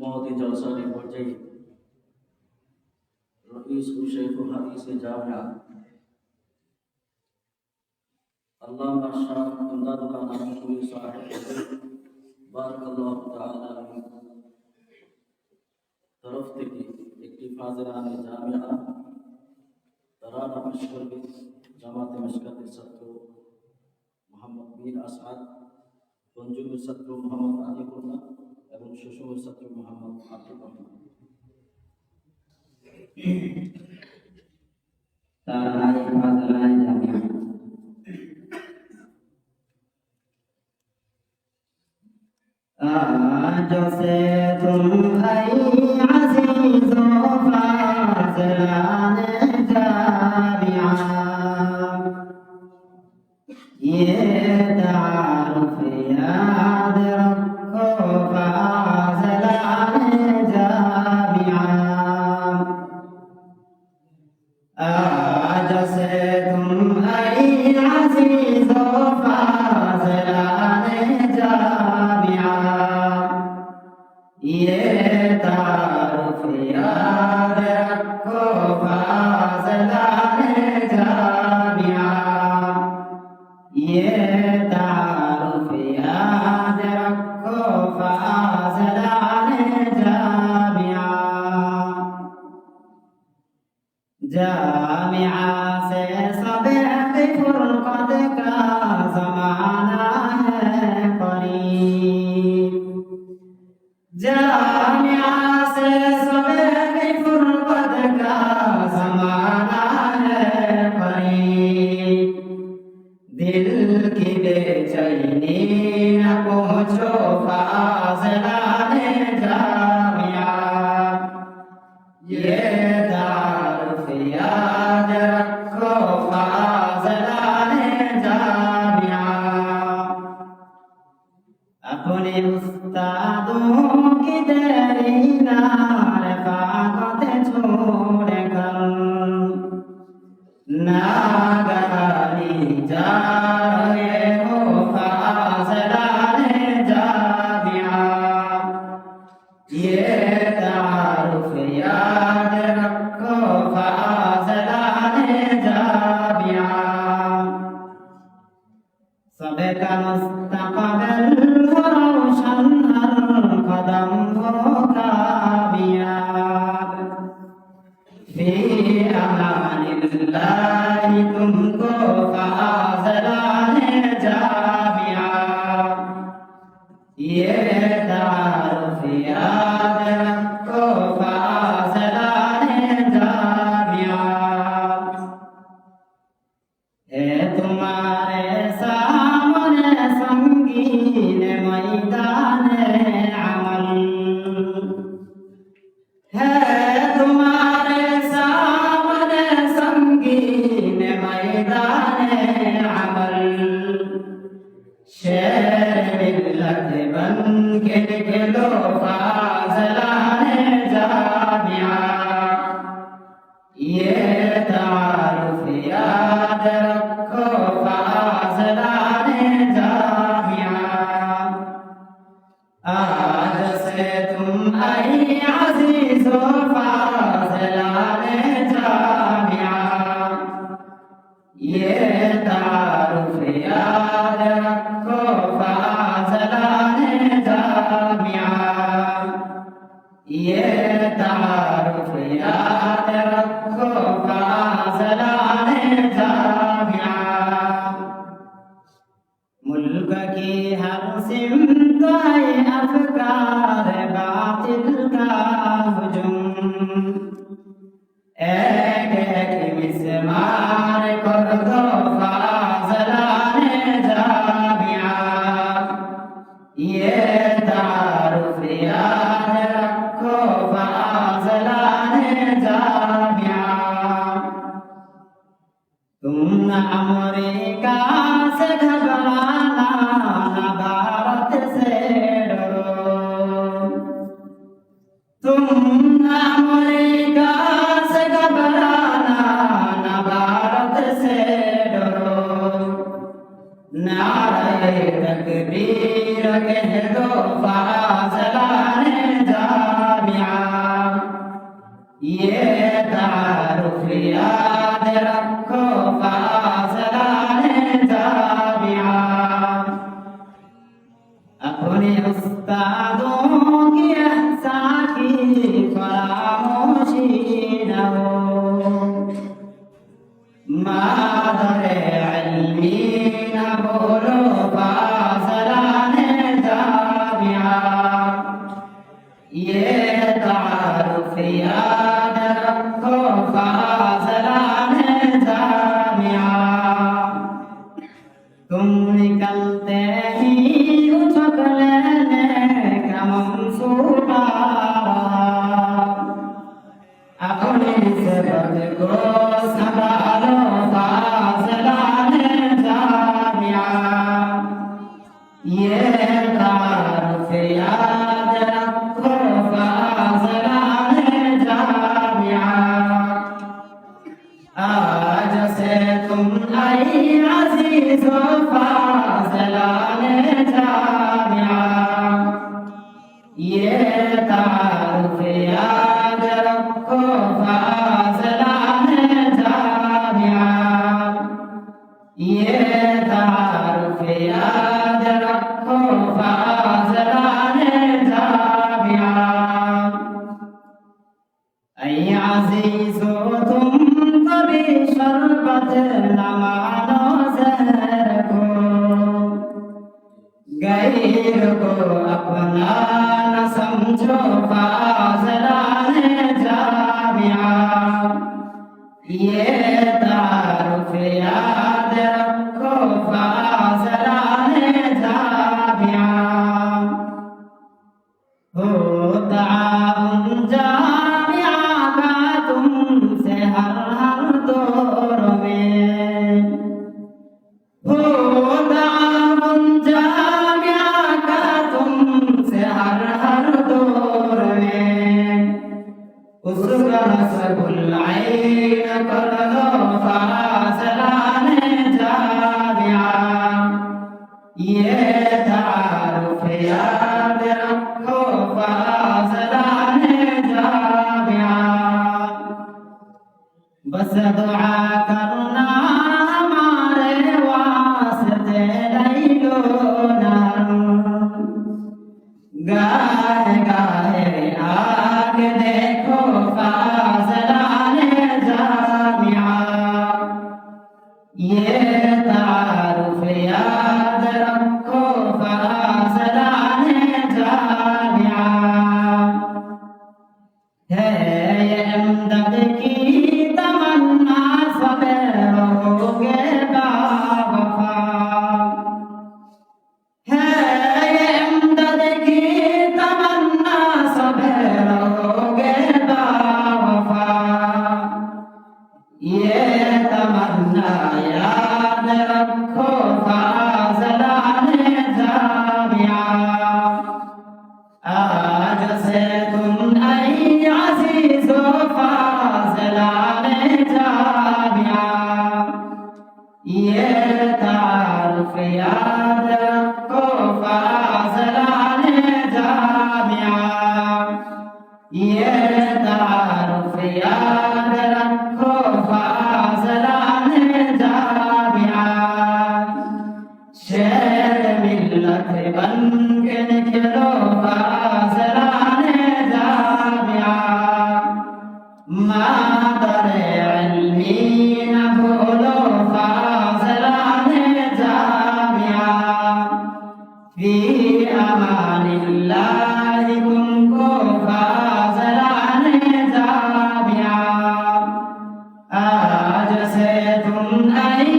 মহতি জলসানি পর্যায়ে রইস ও শেখুল হাদিসে জামিয়া আল্লামা শাহ ইমদাদুল্লাহ নানপুরি সাহেব বারাকাল্লাহু তাআলা তরফ থেকে একটি ফাজিলানে জামিয়া তারানা মিশকাতের জামাতে মিশকাতের ছাত্র মোহাম্মদ মীর আসাদ, পঞ্চমের ছাত্র মোহাম্মদ আলিকুল্লাহ এবং ষষ্ঠমের ছাত্র মোহাম্মদ আব্দুর রহমান। তারানায়ে ফাজিলায়ে জামিয়া आज से तुम आई अज़ीज़ो फाज़िलाने जामिया ये तारुफ याद रखो फाज़िलाने जामिया आज से तुम आई अज़ीज़ो फाज़िलाने जामिया ये तारुफ याद रखो फाज़िलाने जामिया ये तारुफ याद रखो फाज़िलाने जामिया जामिया से सबक़ फुरक़त का ज़माना है करीब जामिया से सबक़ फुरक़त का ज़माना है करीब दिल की बेचैनी न पहुँचो फाज़िलाने जामिया ये तारुफ याद रखो फाज़िलाने जामिया अपने उस्तादों की तेरी रफ़ाक़त छोड़कर नागहानी जा रहे हो फाज़िलाने जामिया ये तारुफ याद रखो फाज़िलाने जामिया सबका मुस्तक़बिल हो रोशन हर कदम हो कामयाब फी अमानिल्लाह तुमको फाज़िलाने जामिया ये तारुफ याद रखो फाज़िलाने जामिया है तुम्हारे सामने संगीन मैदान अमल है तुम्हारे सामने संगीन मैदान अमल शेर मिल्लत बन के निकलो फाज़िलाने जामिया ये तारुफ याद रखो फाज़िलाने जामिया आज से तुम आई अज़ीज़ो फाज़िलाने जामिया ये तारुफ याद रखो फाज़िलाने जामिया ये तारुफ याद रखो फाज़िलाने जामिया मुल्क की हर सिमत आए अफ़कार बातिल का हुजूम एक एक मिसमार कर दो फाज़िलाने जामिया ये तारुफ याद रखो फाज़िलाने ये तारुफ याद रखो फाज़लाने जामिया। तुम निकलते ही उछक लेने का मंसूबा, अपने सबक को संभालो फाज़लाने जामिया। ये तारुफ याद रखो फाज़लाने जामिया। आज से तुम आई अज़ीज़ो फाज़लाने जामिया। ये तारुफ याद रखो फाज़लाने जामिया। ये तारुफ याद रखो फाज़लाने जामिया। ऐ अज़ीज़ो तुम कभी शरबत न मानो ज़हर को, गैर को अपना न समझो फाज़लाने जामिया। ये तारुफ याद रखो फाज़लाने जामिया। हो ताउन जामिया का तुमसे हर दौर में, हो ताउन जामिया का तुमसे हर दौर में। उसका सबुल ऐन कर लो फाज़लाने जामिया। ये तारुफ याद रखो फाज़लाने जामिया। बस दुआ करना हमारे वास्ते लैलो नहर, गाहे गाहे आगे देखो फाज़लाने जामिया। ये तारुफ याद रखो फाज़लाने जामिया। है ये इमदद की तमन्ना सब रहोगे बावफा। है ये इमदद की तमन्ना सब रहोगे बावफा। ये तमन्ना याद रखो फाज़लाने जामिया। आज से तुम आई अज़ीज़ो फाज़लाने जामिया। ये तारुफ याद रखो फाज़लाने जामिया। ये तारुफ याद रखो फाज़लाने जामिया। शेर मिल्लत बन के निकलो फाज़लाने जामिया। मादर इल्मी न भूलो फाज़लाने जामिया। फी अमानिल्लाह तुमको फाज़लाने जामिया। आज से तुम आई